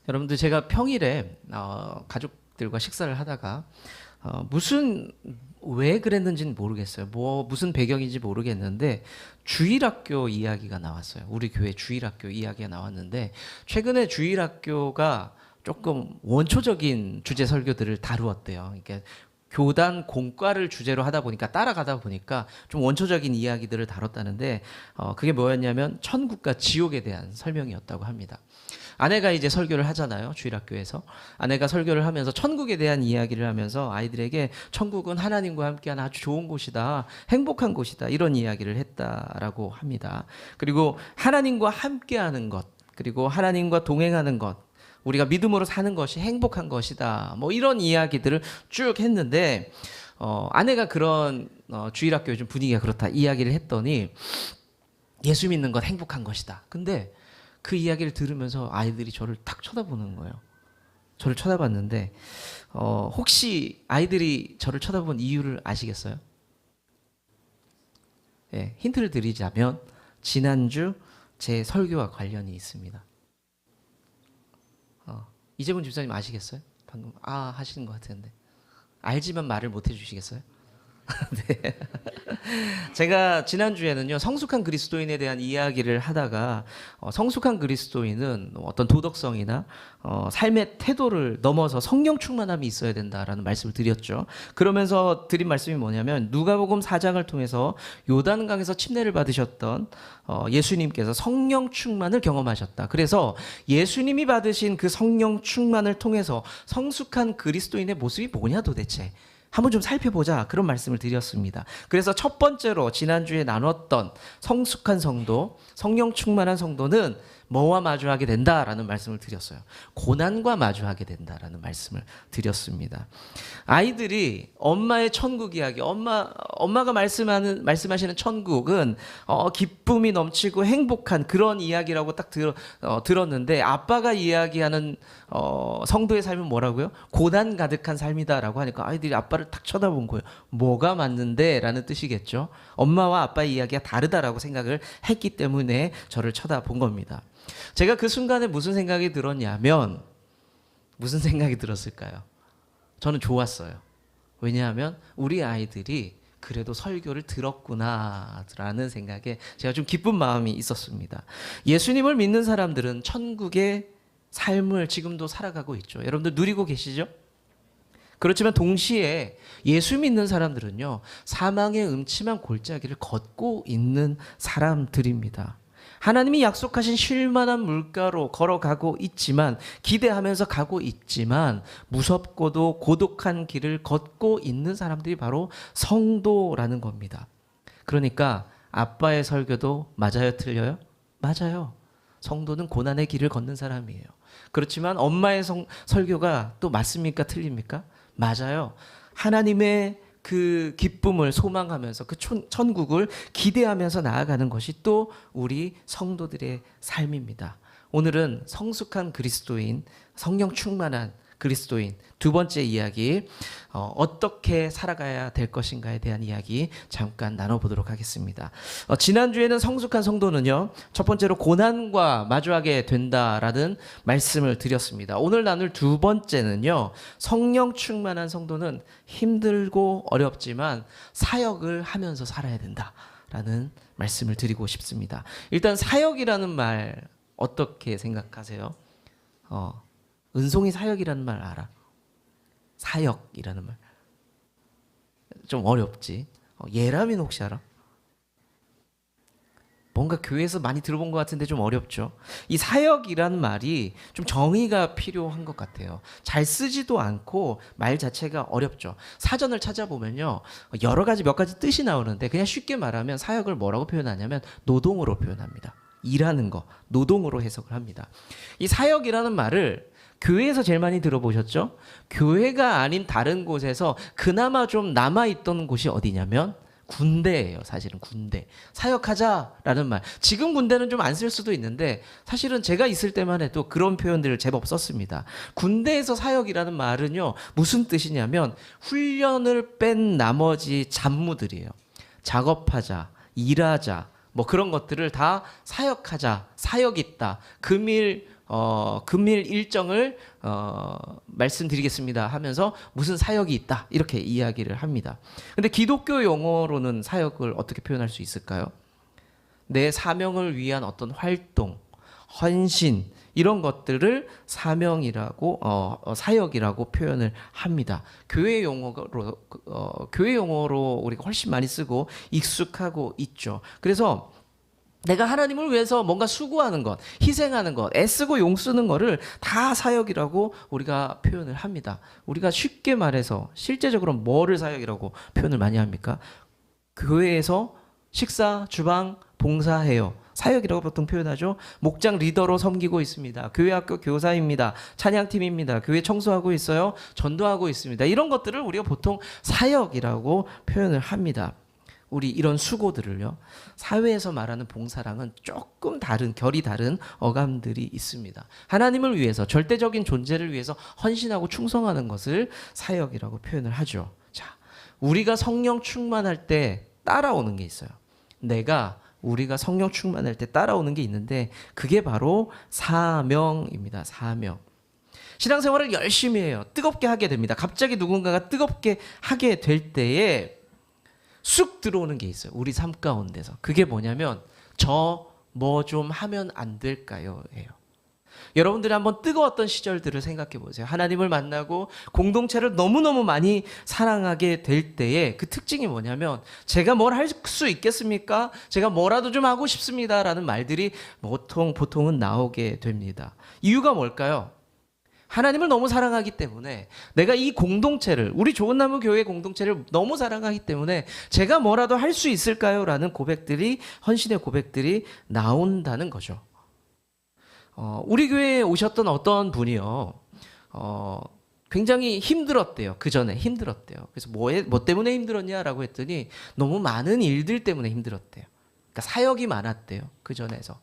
여러분들 제가 평일에 가족들과 식사를 하다가 왜 그랬는지는 모르겠어요. 무슨 배경인지 모르겠는데 주일학교 이야기가 나왔어요. 우리 교회 주일학교 이야기가 나왔는데 최근에 주일학교가 조금 원초적인 주제 설교들을 다루었대요. 그러니까 교단 공과를 주제로 하다 보니까 따라가다 보니까 좀 원초적인 이야기들을 다뤘다는데 그게 뭐였냐면 천국과 지옥에 대한 설명이었다고 합니다. 아내가 이제 설교를 하잖아요. 주일학교에서. 아내가 설교를 하면서 천국에 대한 이야기를 하면서 아이들에게 천국은 하나님과 함께하는 아주 좋은 곳이다. 행복한 곳이다. 이런 이야기를 했다라고 합니다. 그리고 하나님과 함께하는 것, 그리고 하나님과 동행하는 것, 우리가 믿음으로 사는 것이 행복한 것이다. 뭐 이런 이야기들을 쭉 했는데 아내가 그런 주일학교 요즘 분위기가 그렇다 이야기를 했더니 예수 믿는 것 행복한 것이다. 근데 그 이야기를 들으면서 아이들이 저를 탁 쳐다보는 거예요. 저를 쳐다봤는데 혹시 아이들이 저를 쳐다본 이유를 아시겠어요? 네, 힌트를 드리자면 지난주 제 설교와 관련이 있습니다. 이재문 집사님 아시겠어요? 방금 하시는 것 같은데 알지만 말을 못 해주시겠어요? 네. 제가 지난주에는요 성숙한 그리스도인에 대한 이야기를 하다가 성숙한 그리스도인은 어떤 도덕성이나 삶의 태도를 넘어서 성령 충만함이 있어야 된다라는 말씀을 드렸죠. 그러면서 드린 말씀이 뭐냐면 누가복음 4장을 통해서 요단강에서 침례를 받으셨던 예수님께서 성령 충만을 경험하셨다. 그래서 예수님이 받으신 그 성령 충만을 통해서 성숙한 그리스도인의 모습이 뭐냐 도대체 한번 좀 살펴보자 그런 말씀을 드렸습니다. 그래서 첫 번째로 지난주에 나눴던 성숙한 성도, 성령 충만한 성도는 뭐와 마주하게 된다라는 말씀을 드렸어요. 고난과 마주하게 된다라는 말씀을 드렸습니다. 아이들이 엄마의 천국 이야기, 엄마가 말씀하시는 천국은 기쁨이 넘치고 행복한 그런 이야기라고 딱 들었는데 아빠가 이야기하는 성도의 삶은 뭐라고요? 고난 가득한 삶이다라고 하니까 아이들이 아빠를 탁 쳐다본 거예요. 뭐가 맞는데? 라는 뜻이겠죠. 엄마와 아빠의 이야기가 다르다라고 생각을 했기 때문에 저를 쳐다본 겁니다. 제가 그 순간에 무슨 생각이 들었냐면 무슨 생각이 들었을까요? 저는 좋았어요. 왜냐하면 우리 아이들이 그래도 설교를 들었구나라는 생각에 제가 좀 기쁜 마음이 있었습니다. 예수님을 믿는 사람들은 천국의 삶을 지금도 살아가고 있죠. 여러분들 누리고 계시죠? 그렇지만 동시에 예수 믿는 사람들은요 사망의 음침한 골짜기를 걷고 있는 사람들입니다. 하나님이 약속하신 쉴만한 물가로 걸어가고 있지만 기대하면서 가고 있지만 무섭고도 고독한 길을 걷고 있는 사람들이 바로 성도라는 겁니다. 그러니까 아빠의 설교도 맞아요, 틀려요? 맞아요. 성도는 고난의 길을 걷는 사람이에요. 그렇지만 엄마의 설교가 또 맞습니까, 틀립니까? 맞아요. 하나님의 그 기쁨을 소망하면서 그 천국을 기대하면서 나아가는 것이 또 우리 성도들의 삶입니다. 오늘은 성숙한 그리스도인, 성령 충만한 그리스도인 두 번째 이야기 어떻게 살아가야 될 것인가에 대한 이야기 잠깐 나눠보도록 하겠습니다. 지난주에는 성숙한 성도는요 첫 번째로 고난과 마주하게 된다라는 말씀을 드렸습니다. 오늘 나눌 두 번째는요 성령 충만한 성도는 힘들고 어렵지만 사역을 하면서 살아야 된다라는 말씀을 드리고 싶습니다. 일단 사역이라는 말 어떻게 생각하세요? 은송이 사역이라는 말 알아? 사역이라는 말 좀 어렵지. 예람이는 혹시 알아? 뭔가 교회에서 많이 들어본 것 같은데 좀 어렵죠. 이 사역이라는 말이 좀 정의가 필요한 것 같아요. 잘 쓰지도 않고 말 자체가 어렵죠. 사전을 찾아보면요 여러 가지 몇 가지 뜻이 나오는데 그냥 쉽게 말하면 사역을 뭐라고 표현하냐면 노동으로 표현합니다. 일하는 거 노동으로 해석을 합니다. 이 사역이라는 말을 교회에서 제일 많이 들어보셨죠? 교회가 아닌 다른 곳에서 그나마 좀 남아있던 곳이 어디냐면 군대예요. 사실은 군대. 사역하자라는 말. 지금 군대는 좀 안 쓸 수도 있는데 사실은 제가 있을 때만 해도 그런 표현들을 제법 썼습니다. 군대에서 사역이라는 말은요. 무슨 뜻이냐면 훈련을 뺀 나머지 잡무들이에요. 작업하자, 일하자, 뭐 그런 것들을 다 사역하자, 사역 있다, 금일 금일 일정을 말씀드리겠습니다 하면서 무슨 사역이 있다 이렇게 이야기를 합니다. 근데 기독교 용어로는 사역을 어떻게 표현할 수 있을까요? 내 사명을 위한 어떤 활동, 헌신 이런 것들을 사명이라고 사역이라고 표현을 합니다. 교회 용어로 우리가 훨씬 많이 쓰고 익숙하고 있죠. 그래서 내가 하나님을 위해서 뭔가 수고하는 것, 희생하는 것, 애쓰고 용쓰는 거를 다 사역이라고 우리가 표현을 합니다. 우리가 쉽게 말해서 실제적으로 뭐를 사역이라고 표현을 많이 합니까? 교회에서 식사, 주방, 봉사해요. 사역이라고 보통 표현하죠. 목장 리더로 섬기고 있습니다. 교회 학교 교사입니다. 찬양팀입니다. 교회 청소하고 있어요. 전도하고 있습니다. 이런 것들을 우리가 보통 사역이라고 표현을 합니다. 우리 이런 수고들을요, 사회에서 말하는 봉사랑은 조금 다른, 결이 다른 어감들이 있습니다. 하나님을 위해서, 절대적인 존재를 위해서 헌신하고 충성하는 것을 사역이라고 표현을 하죠. 자, 우리가 성령 충만할 때 따라오는 게 있어요. 우리가 성령 충만할 때 따라오는 게 있는데 그게 바로 사명입니다. 사명. 신앙생활을 열심히 해요. 뜨겁게 하게 됩니다. 갑자기 누군가가 뜨겁게 하게 될 때에 쑥 들어오는 게 있어요. 우리 삶 가운데서. 그게 뭐냐면 저 뭐 좀 하면 안 될까요? 예요. 여러분들이 한번 뜨거웠던 시절들을 생각해 보세요. 하나님을 만나고 공동체를 너무너무 많이 사랑하게 될 때에 그 특징이 뭐냐면 제가 뭘 할 수 있겠습니까? 제가 뭐라도 좀 하고 싶습니다. 라는 말들이 보통은 나오게 됩니다. 이유가 뭘까요? 하나님을 너무 사랑하기 때문에 내가 이 공동체를, 우리 좋은 나무 교회 공동체를 너무 사랑하기 때문에 제가 뭐라도 할 수 있을까요? 라는 고백들이, 헌신의 고백들이 나온다는 거죠. 우리 교회에 오셨던 어떤 분이요, 굉장히 힘들었대요. 그 전에 힘들었대요. 그래서 뭐 때문에 힘들었냐라고 했더니 너무 많은 일들 때문에 힘들었대요. 그러니까 사역이 많았대요. 그 전에서.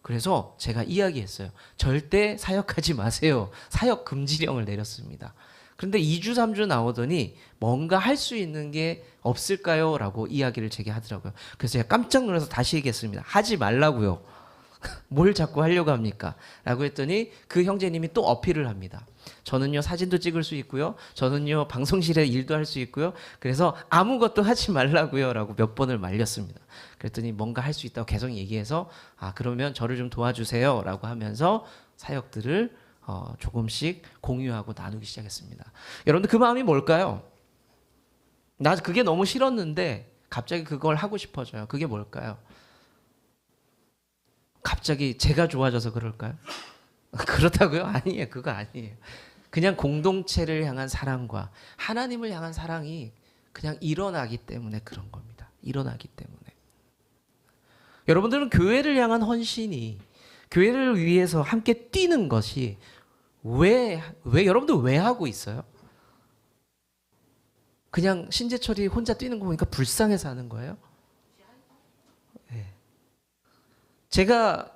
그래서 제가 이야기했어요. 절대 사역하지 마세요. 사역 금지령을 내렸습니다. 그런데 2주, 3주 나오더니 뭔가 할 수 있는 게 없을까요? 라고 이야기를 제게 하더라고요. 그래서 제가 깜짝 놀라서 다시 얘기했습니다. 하지 말라고요. 뭘 자꾸 하려고 합니까? 라고 했더니 그 형제님이 또 어필을 합니다. 저는요 사진도 찍을 수 있고요, 저는요 방송실에 일도 할 수 있고요, 그래서 아무것도 하지 말라고요 라고 몇 번을 말렸습니다. 그랬더니 뭔가 할 수 있다고 계속 얘기해서 그러면 저를 좀 도와주세요 라고 하면서 사역들을 조금씩 공유하고 나누기 시작했습니다. 여러분들 그 마음이 뭘까요? 나 그게 너무 싫었는데 갑자기 그걸 하고 싶어져요. 그게 뭘까요? 갑자기 제가 좋아져서 그럴까요? 그렇다고요? 아니에요. 그거 아니에요. 그냥 공동체를 향한 사랑과 하나님을 향한 사랑이 그냥 일어나기 때문에 그런 겁니다. 일어나기 때문에. 여러분들은 교회를 향한 헌신이, 교회를 위해서 함께 뛰는 것이 여러분들 왜 하고 있어요? 그냥 신재철이 혼자 뛰는 거 보니까 불쌍해서 하는 거예요? 제가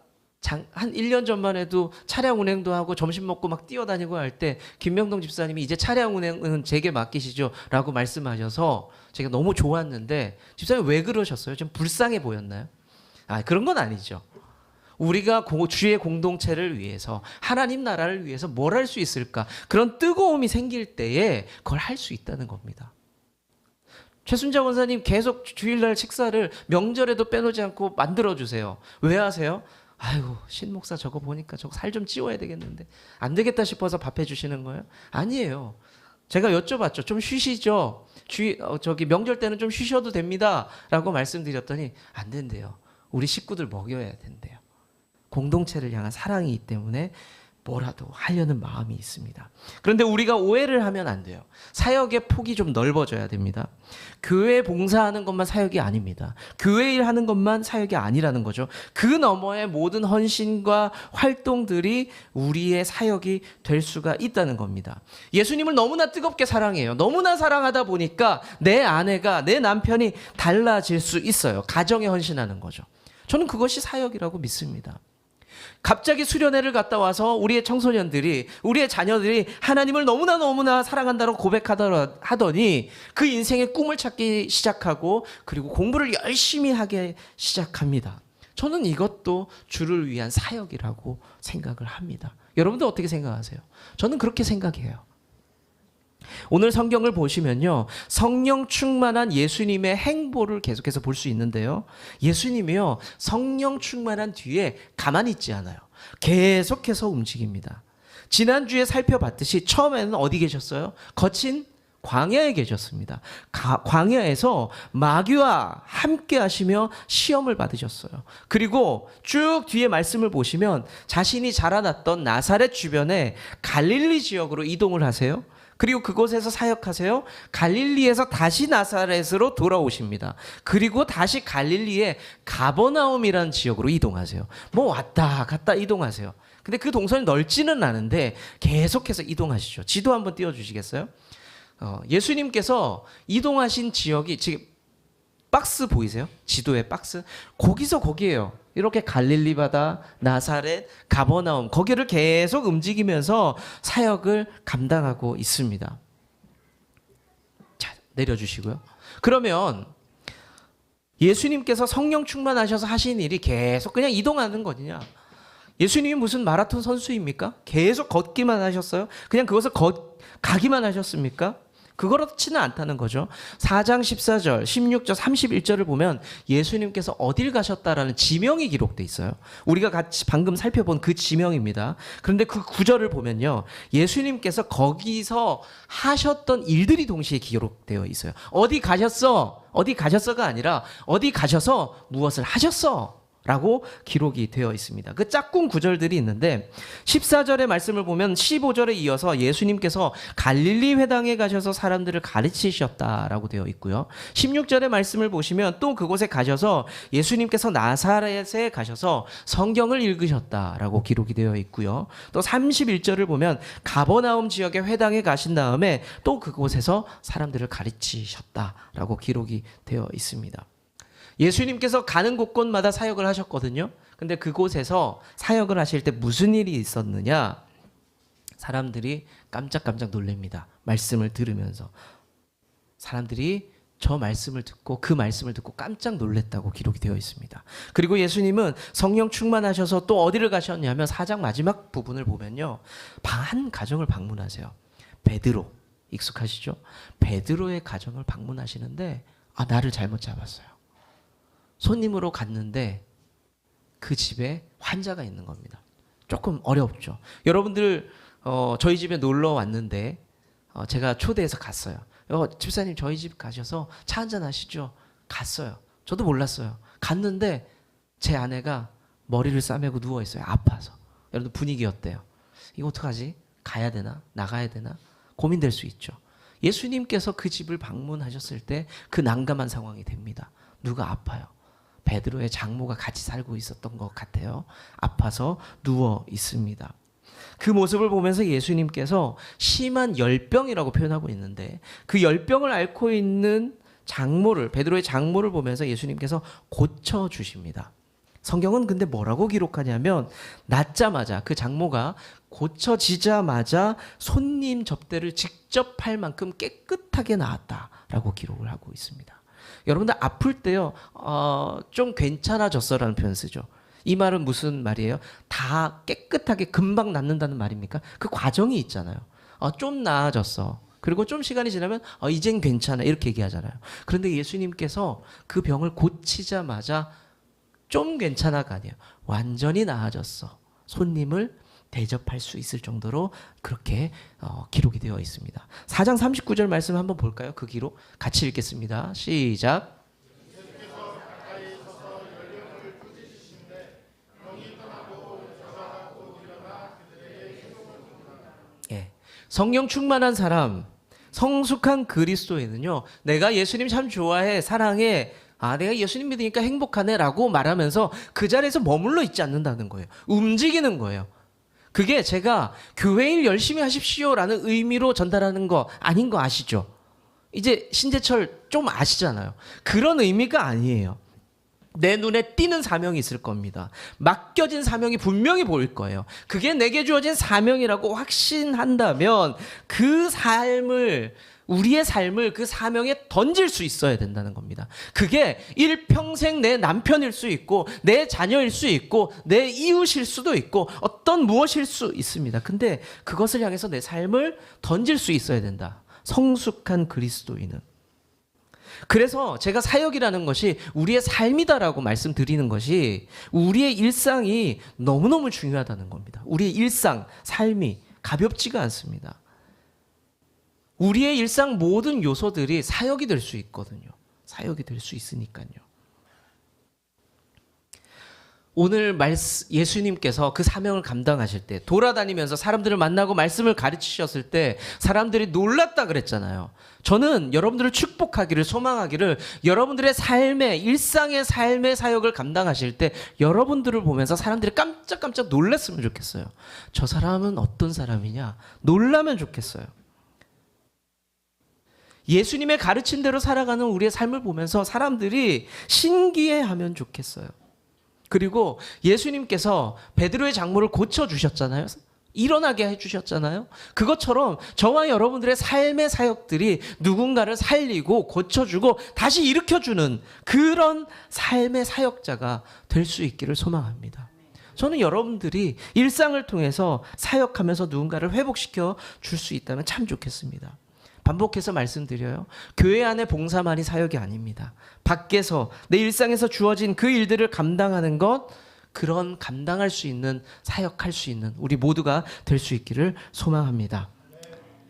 한 1년 전만 해도 차량 운행도 하고 점심 먹고 막 뛰어다니고 할 때 김명동 집사님이 이제 차량 운행은 제게 맡기시죠 라고 말씀하셔서 제가 너무 좋았는데, 집사님 왜 그러셨어요? 좀 불쌍해 보였나요? 그런 건 아니죠. 우리가 주의 공동체를 위해서, 하나님 나라를 위해서 뭘 할 수 있을까? 그런 뜨거움이 생길 때에 그걸 할 수 있다는 겁니다. 최순자 원사님 계속 주일날 식사를 명절에도 빼놓지 않고 만들어주세요. 왜 하세요? 아이고 신 목사 저거 보니까 저거 살 좀 찌워야 되겠는데 안 되겠다 싶어서 밥 해주시는 거예요? 아니에요. 제가 여쭤봤죠. 좀 쉬시죠. 저기 명절 때는 좀 쉬셔도 됩니다 라고 말씀드렸더니 안 된대요. 우리 식구들 먹여야 된대요. 공동체를 향한 사랑이 있기 때문에 뭐라도 하려는 마음이 있습니다. 그런데 우리가 오해를 하면 안 돼요. 사역의 폭이 좀 넓어져야 됩니다. 교회 봉사하는 것만 사역이 아닙니다. 교회 일하는 것만 사역이 아니라는 거죠. 그 너머의 모든 헌신과 활동들이 우리의 사역이 될 수가 있다는 겁니다. 예수님을 너무나 뜨겁게 사랑해요. 너무나 사랑하다 보니까 내 아내가, 내 남편이 달라질 수 있어요. 가정에 헌신하는 거죠. 저는 그것이 사역이라고 믿습니다. 갑자기 수련회를 갔다 와서 우리의 청소년들이, 우리의 자녀들이 하나님을 너무나 사랑한다고 고백하더니 그 인생의 꿈을 찾기 시작하고 그리고 공부를 열심히 하게 시작합니다. 저는 이것도 주를 위한 사역이라고 생각을 합니다. 여러분들 어떻게 생각하세요? 저는 그렇게 생각해요. 오늘 성경을 보시면요, 성령 충만한 예수님의 행보를 계속해서 볼 수 있는데요, 예수님이요 성령 충만한 뒤에 가만히 있지 않아요. 계속해서 움직입니다. 지난주에 살펴봤듯이 처음에는 어디 계셨어요? 거친 광야에 계셨습니다. 광야에서 마귀와 함께 하시며 시험을 받으셨어요. 그리고 쭉 뒤에 말씀을 보시면 자신이 자라났던 나사렛 주변에 갈릴리 지역으로 이동을 하세요. 그리고 그곳에서 사역하세요. 갈릴리에서 다시 나사렛으로 돌아오십니다. 그리고 다시 갈릴리의 가버나움이라는 지역으로 이동하세요. 뭐 왔다 갔다 이동하세요. 근데 그 동선이 넓지는 않은데 계속해서 이동하시죠. 지도 한번 띄워주시겠어요? 예수님께서 이동하신 지역이 지금 박스 보이세요? 지도의 박스? 거기서 거기에요. 이렇게 갈릴리 바다, 나사렛, 가버나움 거기를 계속 움직이면서 사역을 감당하고 있습니다. 자, 내려주시고요. 그러면 예수님께서 성령 충만하셔서 하신 일이 계속 그냥 이동하는 거냐? 예수님이 무슨 마라톤 선수입니까? 계속 걷기만 하셨어요? 그냥 그것을 가기만 하셨습니까? 그렇지는 않다는 거죠. 4장 14절, 16절, 31절을 보면 예수님께서 어딜 가셨다라는 지명이 기록돼 있어요. 우리가 같이 방금 살펴본 그 지명입니다. 그런데 그 구절을 보면요, 예수님께서 거기서 하셨던 일들이 동시에 기록되어 있어요. 어디 가셨어? 어디 가셨어가 아니라 어디 가셔서 무엇을 하셨어? 라고 기록이 되어 있습니다. 그 짝꿍 구절들이 있는데 14절의 말씀을 보면 15절에 이어서 예수님께서 갈릴리 회당에 가셔서 사람들을 가르치셨다라고 되어 있고요. 16절의 말씀을 보시면 또 그곳에 가셔서 예수님께서 나사렛에 가셔서 성경을 읽으셨다라고 기록이 되어 있고요. 또 31절을 보면 가버나움 지역의 회당에 가신 다음에 또 그곳에서 사람들을 가르치셨다라고 기록이 되어 있습니다. 예수님께서 가는 곳곳마다 사역을 하셨거든요. 근데 그곳에서 사역을 하실 때 무슨 일이 있었느냐? 사람들이 깜짝깜짝 놀랍니다. 말씀을 들으면서. 사람들이 저 말씀을 듣고 그 말씀을 듣고 깜짝 놀랐다고 기록이 되어 있습니다. 그리고 예수님은 성령 충만하셔서 또 어디를 가셨냐면 4장 마지막 부분을 보면요, 한 가정을 방문하세요. 베드로, 익숙하시죠? 베드로의 가정을 방문하시는데 나를 잘못 잡았어요. 손님으로 갔는데 그 집에 환자가 있는 겁니다. 조금 어렵죠. 여러분들 저희 집에 놀러 왔는데 제가 초대해서 갔어요. 집사님 저희 집 가셔서 차 한잔 하시죠. 갔어요. 저도 몰랐어요. 갔는데 제 아내가 머리를 싸매고 누워있어요. 아파서. 여러분 분위기 어때요? 이거 어떡하지? 가야 되나? 나가야 되나? 고민될 수 있죠. 예수님께서 그 집을 방문하셨을 때 그 난감한 상황이 됩니다. 누가 아파요. 베드로의 장모가 같이 살고 있었던 것 같아요. 아파서 누워 있습니다. 그 모습을 보면서 예수님께서 심한 열병이라고 표현하고 있는데 그 열병을 앓고 있는 장모를, 베드로의 장모를 보면서 예수님께서 고쳐주십니다. 성경은 근데 뭐라고 기록하냐면 낫자마자 그 장모가 고쳐지자마자 손님 접대를 직접 할 만큼 깨끗하게 나았다라고 기록을 하고 있습니다. 여러분들 아플 때요, 좀 괜찮아졌어라는 표현 쓰죠. 이 말은 무슨 말이에요? 다 깨끗하게 금방 낫는다는 말입니까? 그 과정이 있잖아요. 좀 나아졌어. 그리고 좀 시간이 지나면 이젠 괜찮아 이렇게 얘기하잖아요. 그런데 예수님께서 그 병을 고치자마자 좀 괜찮아가 아니에요. 완전히 나아졌어. 손님을 대접할 수 있을 정도로 그렇게 기록이 되어 있습니다. 4장 39절 말씀 한번 볼까요? 그 기록 같이 읽겠습니다. 시작. 예, 성령 충만한 사람, 성숙한 그리스도인은요, 내가 예수님 참 좋아해, 사랑해, 내가 예수님 믿으니까 행복하네 라고 말하면서 그 자리에서 머물러 있지 않는다는 거예요. 움직이는 거예요. 그게 제가 교회 일 열심히 하십시오라는 의미로 전달하는 거 아닌 거 아시죠? 이제 신재철 좀 아시잖아요. 그런 의미가 아니에요. 내 눈에 띄는 사명이 있을 겁니다. 맡겨진 사명이 분명히 보일 거예요. 그게 내게 주어진 사명이라고 확신한다면 그 삶을 우리의 삶을 그 사명에 던질 수 있어야 된다는 겁니다. 그게 일평생 내 남편일 수 있고 내 자녀일 수 있고 내 이웃일 수도 있고 어떤 무엇일 수 있습니다. 근데 그것을 향해서 내 삶을 던질 수 있어야 된다. 성숙한 그리스도인은. 그래서 제가 사역이라는 것이 우리의 삶이다라고 말씀드리는 것이 우리의 일상이 너무너무 중요하다는 겁니다. 우리의 일상, 삶이 가볍지가 않습니다. 우리의 일상 모든 요소들이 사역이 될 수 있거든요. 사역이 될 수 있으니까요. 오늘 예수님께서 그 사명을 감당하실 때 돌아다니면서 사람들을 만나고 말씀을 가르치셨을 때 사람들이 놀랐다 그랬잖아요. 저는 여러분들을 축복하기를 소망하기를 여러분들의 삶의 일상의 삶의 사역을 감당하실 때 여러분들을 보면서 사람들이 깜짝깜짝 놀랐으면 좋겠어요. 저 사람은 어떤 사람이냐? 놀라면 좋겠어요. 예수님의 가르친 대로 살아가는 우리의 삶을 보면서 사람들이 신기해하면 좋겠어요. 그리고 예수님께서 베드로의 장모를 고쳐주셨잖아요. 일어나게 해주셨잖아요. 그것처럼 저와 여러분들의 삶의 사역들이 누군가를 살리고 고쳐주고 다시 일으켜주는 그런 삶의 사역자가 될 수 있기를 소망합니다. 저는 여러분들이 일상을 통해서 사역하면서 누군가를 회복시켜 줄 수 있다면 참 좋겠습니다. 반복해서 말씀드려요. 교회 안에 봉사만이 사역이 아닙니다. 밖에서 내 일상에서 주어진 그 일들을 감당하는 것, 그런 감당할 수 있는, 사역할 수 있는 우리 모두가 될 수 있기를 소망합니다.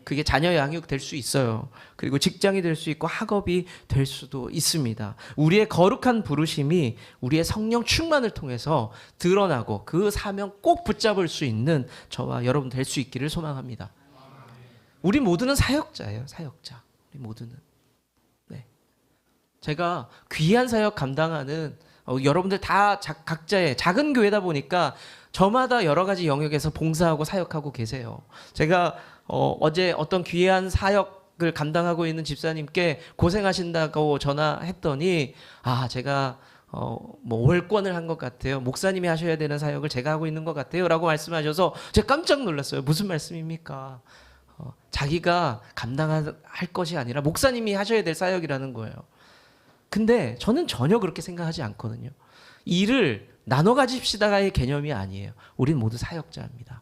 그게 자녀 양육 될 수 있어요. 그리고 직장이 될 수 있고 학업이 될 수도 있습니다. 우리의 거룩한 부르심이 우리의 성령 충만을 통해서 드러나고 그 사명 꼭 붙잡을 수 있는 저와 여러분 될 수 있기를 소망합니다. 우리 모두는 사역자예요. 사역자. 우리 모두는. 네. 제가 귀한 사역 감당하는 여러분들 다 각자의 작은 교회다 보니까 저마다 여러 가지 영역에서 봉사하고 사역하고 계세요. 제가 어제 어떤 귀한 사역을 감당하고 있는 집사님께 고생하신다고 전화했더니 제가 뭐 월권을 한 것 같아요. 목사님이 하셔야 되는 사역을 제가 하고 있는 것 같아요. 라고 말씀하셔서 제가 깜짝 놀랐어요. 무슨 말씀입니까? 자기가 감당할 것이 아니라 목사님이 하셔야 될 사역이라는 거예요. 근데 저는 전혀 그렇게 생각하지 않거든요. 일을 나눠 가집시다의 개념이 아니에요. 우린 모두 사역자입니다.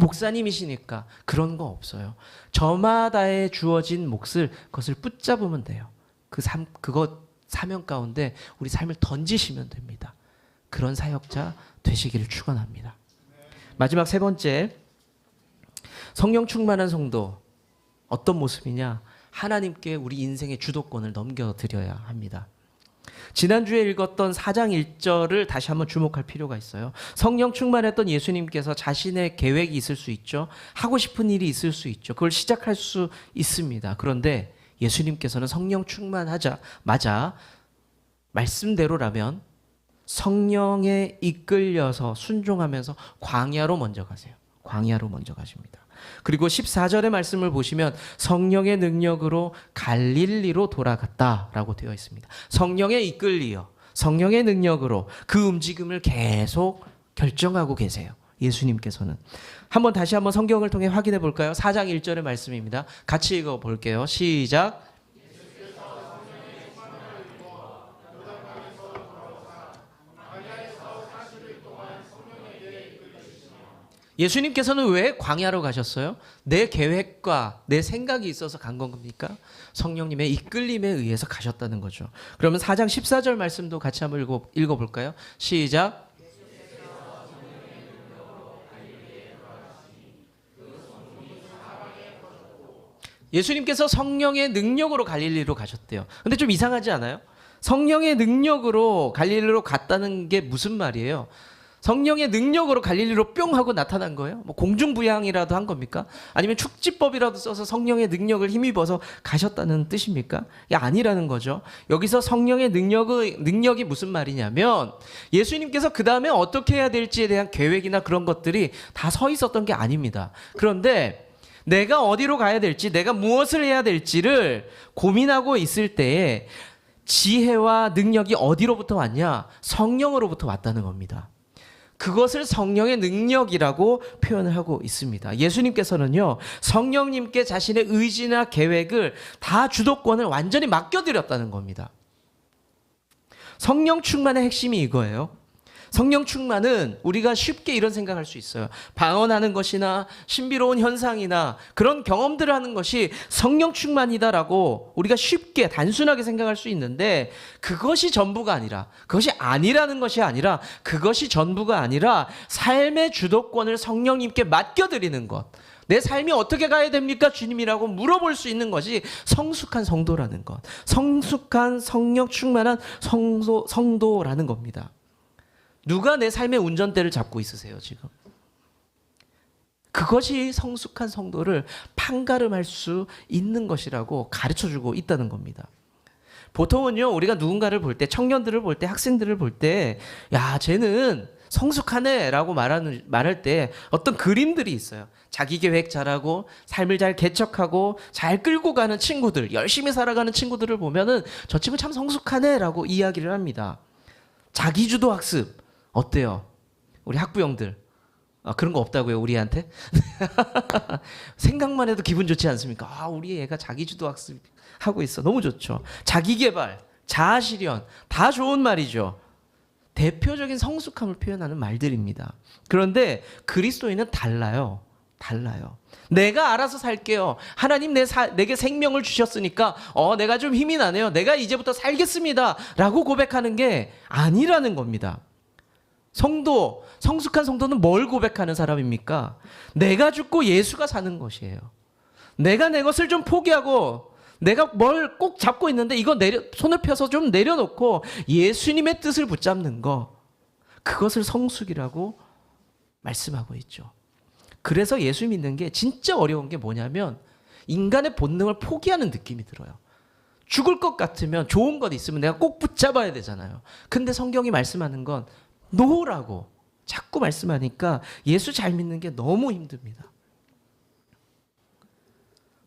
목사님이시니까 그런 거 없어요. 저마다의 주어진 몫을 그것을 붙잡으면 돼요. 그것 사명 가운데 우리 삶을 던지시면 됩니다. 그런 사역자 되시기를 축원합니다. 마지막 세 번째, 성령 충만한 성도 어떤 모습이냐? 하나님께 우리 인생의 주도권을 넘겨드려야 합니다. 지난주에 읽었던 4장 1절을 다시 한번 주목할 필요가 있어요. 성령 충만했던 예수님께서 자신의 계획이 있을 수 있죠. 하고 싶은 일이 있을 수 있죠. 그걸 시작할 수 있습니다. 그런데 예수님께서는 성령 충만하자마자 말씀대로라면 성령에 이끌려서 순종하면서 광야로 먼저 가세요. 광야로 먼저 가십니다. 그리고 14절의 말씀을 보시면 성령의 능력으로 갈릴리로 돌아갔다라고 되어 있습니다. 성령에 이끌리어 성령의 능력으로 그 움직임을 계속 결정하고 계세요. 예수님께서는. 다시 한번 성경을 통해 확인해 볼까요? 4장 1절의 말씀입니다. 같이 읽어 볼게요. 시작. 예수님께서는 왜 광야로 가셨어요? 내 계획과 내 생각이 있어서 간 겁니까? 성령님의 이끌림에 의해서 가셨다는 거죠. 그러면 4장 14절 말씀도 같이 한번 읽어볼까요? 시작. 예수님께서 성령의 능력으로 갈릴리로 가셨대요. 근데 좀 이상하지 않아요? 성령의 능력으로 갈릴리로 갔다는 게 무슨 말이에요? 성령의 능력으로 갈릴리로 뿅 하고 나타난 거예요? 뭐 공중부양이라도 한 겁니까? 아니면 축지법이라도 써서 성령의 능력을 힘입어서 가셨다는 뜻입니까? 이게 아니라는 거죠. 여기서 성령의 능력이 무슨 말이냐면 예수님께서 그 다음에 어떻게 해야 될지에 대한 계획이나 그런 것들이 다 서 있었던 게 아닙니다. 그런데 내가 어디로 가야 될지, 내가 무엇을 해야 될지를 고민하고 있을 때에 지혜와 능력이 어디로부터 왔냐? 성령으로부터 왔다는 겁니다. 그것을 성령의 능력이라고 표현을 하고 있습니다. 예수님께서는요, 성령님께 자신의 의지나 계획을 다 주도권을 완전히 맡겨드렸다는 겁니다. 성령 충만의 핵심이 이거예요. 성령 충만은 우리가 쉽게 이런 생각할 수 있어요. 방언하는 것이나 신비로운 현상이나 그런 경험들을 하는 것이 성령 충만이다라고 우리가 쉽게 단순하게 생각할 수 있는데, 그것이 전부가 아니라, 그것이 아니라는 것이 아니라, 그것이 전부가 아니라 삶의 주도권을 성령님께 맡겨드리는 것. 내 삶이 어떻게 가야 됩니까, 주님이라고 물어볼 수 있는 것이 성숙한 성도라는 것. 성숙한 성령 충만한 성도라는 겁니다. 누가 내 삶의 운전대를 잡고 있으세요, 지금? 그것이 성숙한 성도를 판가름할 수 있는 것이라고 가르쳐주고 있다는 겁니다. 보통은요, 우리가 누군가를 볼 때, 청년들을 볼 때, 학생들을 볼 때, 야, 쟤는 성숙하네 라고 말할 때 어떤 그림들이 있어요. 자기 계획 잘하고 삶을 잘 개척하고 잘 끌고 가는 친구들, 열심히 살아가는 친구들을 보면은 저 친구 참 성숙하네 라고 이야기를 합니다. 자기주도 학습 어때요? 우리 학부형들. 그런 거 없다고요, 우리한테? 생각만 해도 기분 좋지 않습니까? 우리 애가 자기주도 학습하고 있어. 너무 좋죠. 자기개발, 자아실현, 다 좋은 말이죠. 대표적인 성숙함을 표현하는 말들입니다. 그런데 그리스도인은 달라요. 내가 알아서 살게요. 하나님 내게 생명을 주셨으니까 내가 좀 힘이 나네요. 내가 이제부터 살겠습니다 라고 고백하는 게 아니라는 겁니다. 성숙한 성도는 뭘 고백하는 사람입니까? 내가 죽고 예수가 사는 것이에요. 내가 내 것을 좀 포기하고 내가 뭘 꼭 잡고 있는데 이거 손을 펴서 좀 내려놓고 예수님의 뜻을 붙잡는 거, 그것을 성숙이라고 말씀하고 있죠. 그래서 예수 믿는 게 진짜 어려운 게 뭐냐면 인간의 본능을 포기하는 느낌이 들어요. 죽을 것 같으면 좋은 것 있으면 내가 꼭 붙잡아야 되잖아요. 근데 성경이 말씀하는 건 노라고 자꾸 말씀하니까 예수 잘 믿는 게 너무 힘듭니다.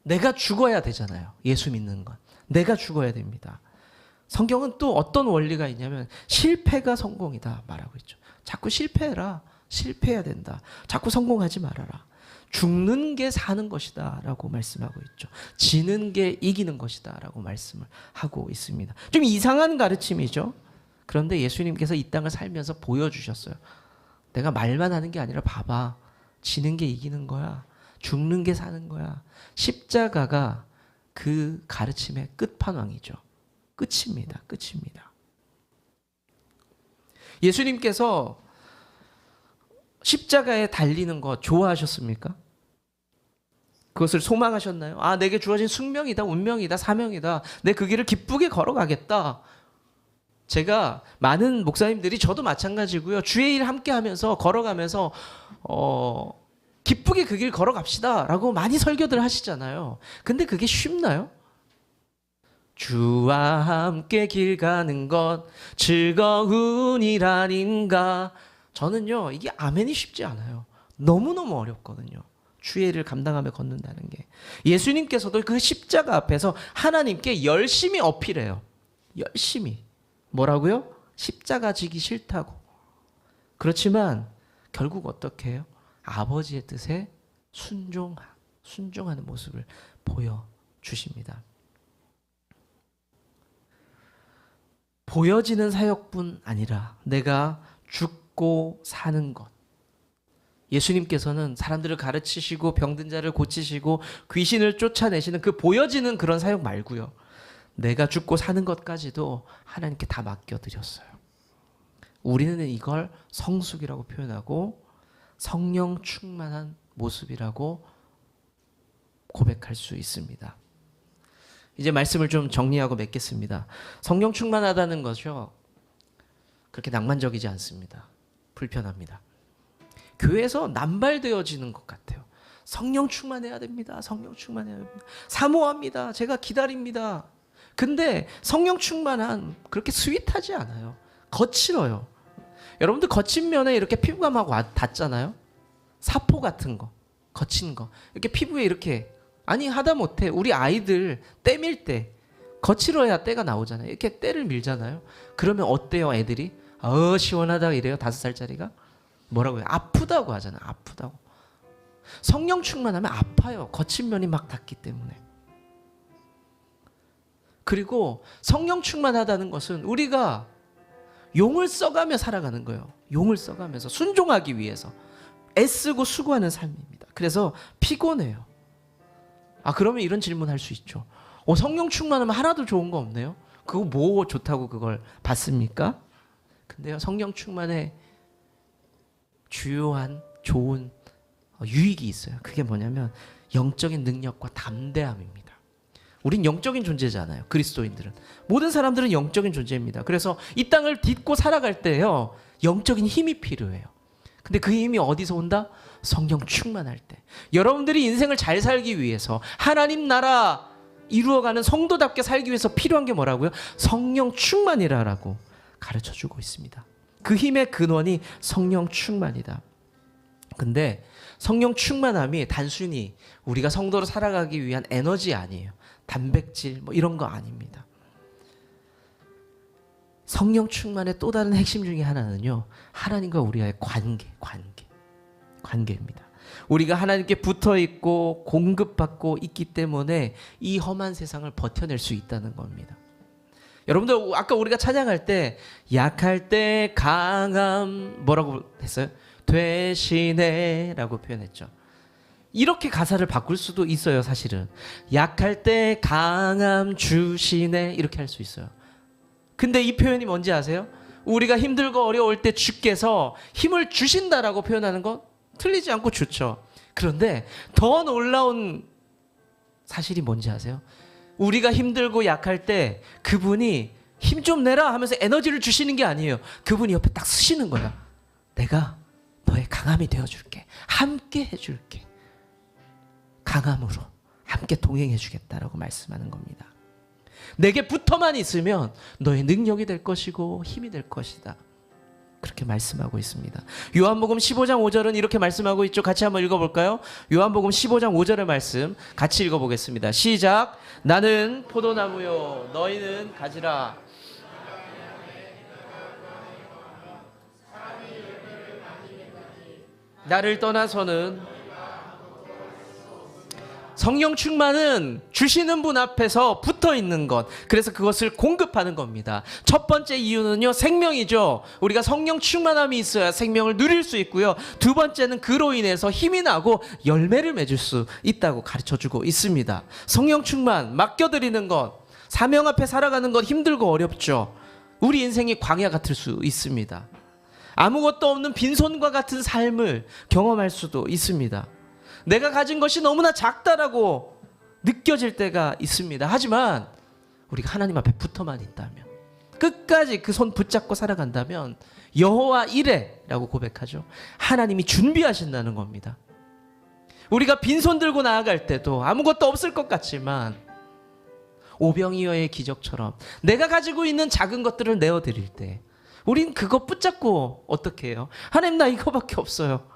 내가 죽어야 되잖아요. 예수 믿는 건. 내가 죽어야 됩니다. 성경은 또 어떤 원리가 있냐면 실패가 성공이다 말하고 있죠. 자꾸 실패해라. 실패해야 된다. 자꾸 성공하지 말아라. 죽는 게 사는 것이다 라고 말씀하고 있죠. 지는 게 이기는 것이다 라고 말씀을 하고 있습니다. 좀 이상한 가르침이죠. 그런데 예수님께서 이 땅을 살면서 보여주셨어요. 내가 말만 하는 게 아니라 봐봐. 지는 게 이기는 거야. 죽는 게 사는 거야. 십자가가 그 가르침의 끝판왕이죠. 끝입니다. 예수님께서 십자가에 달리는 거 좋아하셨습니까? 그것을 소망하셨나요? 내게 주어진 숙명이다, 운명이다, 사명이다. 내 그 길을 기쁘게 걸어가겠다. 제가 많은 목사님들이, 저도 마찬가지고요, 주의 일 함께 하면서 걸어가면서 기쁘게 그 길 걸어갑시다 라고 많이 설교들 하시잖아요. 근데 그게 쉽나요? 주와 함께 길 가는 것 즐거운 일 아닌가. 저는요, 이게 아멘이 쉽지 않아요. 너무너무 어렵거든요. 주의 일을 감당하며 걷는다는 게. 예수님께서도 그 십자가 앞에서 하나님께 열심히 어필해요. 열심히. 뭐라고요? 십자가 지기 싫다고. 그렇지만 결국 어떻게 해요? 아버지의 뜻에 순종하는 모습을 보여주십니다. 보여지는 사역뿐 아니라 내가 죽고 사는 것. 예수님께서는 사람들을 가르치시고 병든 자를 고치시고 귀신을 쫓아내시는 그 보여지는 그런 사역 말고요, 내가 죽고 사는 것까지도 하나님께 다 맡겨드렸어요. 우리는 이걸 성숙이라고 표현하고 성령 충만한 모습이라고 고백할 수 있습니다. 이제 말씀을 좀 정리하고 맺겠습니다. 성령 충만하다는 것이요, 그렇게 낭만적이지 않습니다. 불편합니다. 교회에서 남발되어지는 것 같아요. 성령 충만해야 됩니다. 성령 충만해야 됩니다. 사모합니다. 제가 기다립니다. 근데 성령 충만한 그렇게 스윗하지 않아요. 거칠어요. 여러분들 거친 면에 이렇게 피부감하고 닿잖아요. 사포 같은 거, 거친 거 이렇게 피부에 이렇게, 아니 하다못해 우리 아이들 때 밀 때 거칠어야 때가 나오잖아요. 이렇게 때를 밀잖아요. 그러면 어때요, 애들이? 시원하다 이래요, 5살짜리가? 뭐라고요? 아프다고 하잖아요. 아프다고. 성령 충만하면 아파요. 거친 면이 막 닿기 때문에. 그리고 성령 충만하다는 것은 우리가 용을 써가며 살아가는 거예요. 용을 써가면서 순종하기 위해서 애쓰고 수고하는 삶입니다. 그래서 피곤해요. 그러면 이런 질문할 수 있죠. 성령 충만하면 하나도 좋은 거 없네요. 그거 뭐 좋다고 그걸 받습니까? 근데요, 성령 충만에 주요한 좋은 유익이 있어요. 그게 뭐냐면 영적인 능력과 담대함입니다. 우린 영적인 존재잖아요. 그리스도인들은. 모든 사람들은 영적인 존재입니다. 그래서 이 땅을 딛고 살아갈 때요, 영적인 힘이 필요해요. 근데 그 힘이 어디서 온다? 성령 충만할 때. 여러분들이 인생을 잘 살기 위해서, 하나님 나라 이루어가는 성도답게 살기 위해서 필요한 게 뭐라고요? 성령 충만이라고 가르쳐주고 있습니다. 그 힘의 근원이 성령 충만이다. 근데 성령 충만함이 단순히 우리가 성도로 살아가기 위한 에너지 아니에요. 단백질 뭐 이런 거 아닙니다. 성령 충만의 또 다른 핵심 중에 하나는요, 하나님과 우리와의 관계입니다. 우리가 하나님께 붙어 있고 공급받고 있기 때문에 이 험한 세상을 버텨낼 수 있다는 겁니다. 여러분들, 아까 우리가 찬양할 때 약할 때 강함 뭐라고 했어요? 되시네 라고 표현했죠. 이렇게 가사를 바꿀 수도 있어요. 사실은 약할 때 강함 주시네 이렇게 할 수 있어요. 근데 이 표현이 뭔지 아세요? 우리가 힘들고 어려울 때 주께서 힘을 주신다라고 표현하는 건 틀리지 않고 좋죠. 그런데 더 놀라운 사실이 뭔지 아세요? 우리가 힘들고 약할 때 그분이 힘 좀 내라 하면서 에너지를 주시는 게 아니에요. 그분이 옆에 딱 쓰시는 거야. 내가 너의 강함이 되어줄게. 함께 해줄게. 강함으로 함께 동행해주겠다라고 말씀하는 겁니다. 내게 붙어만 있으면 너의 능력이 될 것이고 힘이 될 것이다. 그렇게 말씀하고 있습니다. 요한복음 15장 5절은 이렇게 말씀하고 있죠. 같이 한번 읽어볼까요? 요한복음 15장 5절의 말씀 같이 읽어보겠습니다. 시작. 나는 포도나무요 너희는 가지라. 나를 떠나서는. 성령 충만은 주시는 분 앞에서 붙어 있는 것, 그래서 그것을 공급하는 겁니다. 첫 번째 이유는요, 생명이죠. 우리가 성령 충만함이 있어야 생명을 누릴 수 있고요. 두 번째는 그로 인해서 힘이 나고 열매를 맺을 수 있다고 가르쳐주고 있습니다. 성령 충만, 맡겨드리는 것, 사명 앞에 살아가는 것 힘들고 어렵죠. 우리 인생이 광야 같을 수 있습니다. 아무것도 없는 빈손과 같은 삶을 경험할 수도 있습니다. 내가 가진 것이 너무나 작다라고 느껴질 때가 있습니다. 하지만 우리가 하나님 앞에 붙어만 있다면, 끝까지 그 손 붙잡고 살아간다면 여호와 이레라고 고백하죠. 하나님이 준비하신다는 겁니다. 우리가 빈손 들고 나아갈 때도 아무것도 없을 것 같지만 오병이어의 기적처럼 내가 가지고 있는 작은 것들을 내어드릴 때 우린 그거 붙잡고 어떻게 해요? 하나님 나 이거밖에 없어요.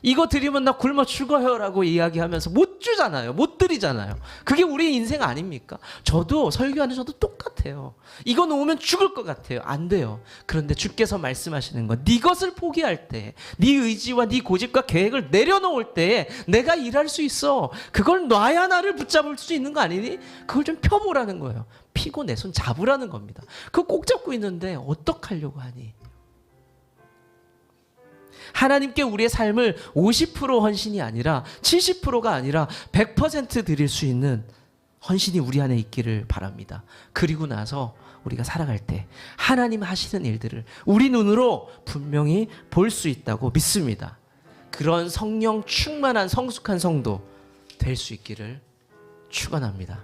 이거 드리면 나 굶어 죽어요 라고 이야기하면서 못 주잖아요. 못 드리잖아요. 그게 우리 인생 아닙니까? 저도 설교하는 저도 똑같아요. 이거 놓으면 죽을 것 같아요. 안 돼요. 그런데 주께서 말씀하시는 건 네 것을 포기할 때, 네 의지와 네 고집과 계획을 내려놓을 때 내가 일할 수 있어. 그걸 놔야 나를 붙잡을 수 있는 거 아니니? 그걸 좀 펴보라는 거예요. 피고 내 손 잡으라는 겁니다. 그거 꼭 잡고 있는데 어떡하려고 하니? 하나님께 우리의 삶을 50% 헌신이 아니라 70%가 아니라 100% 드릴 수 있는 헌신이 우리 안에 있기를 바랍니다. 그리고 나서 우리가 살아갈 때 하나님 하시는 일들을 우리 눈으로 분명히 볼 수 있다고 믿습니다. 그런 성령 충만한 성숙한 성도 될 수 있기를 축원합니다.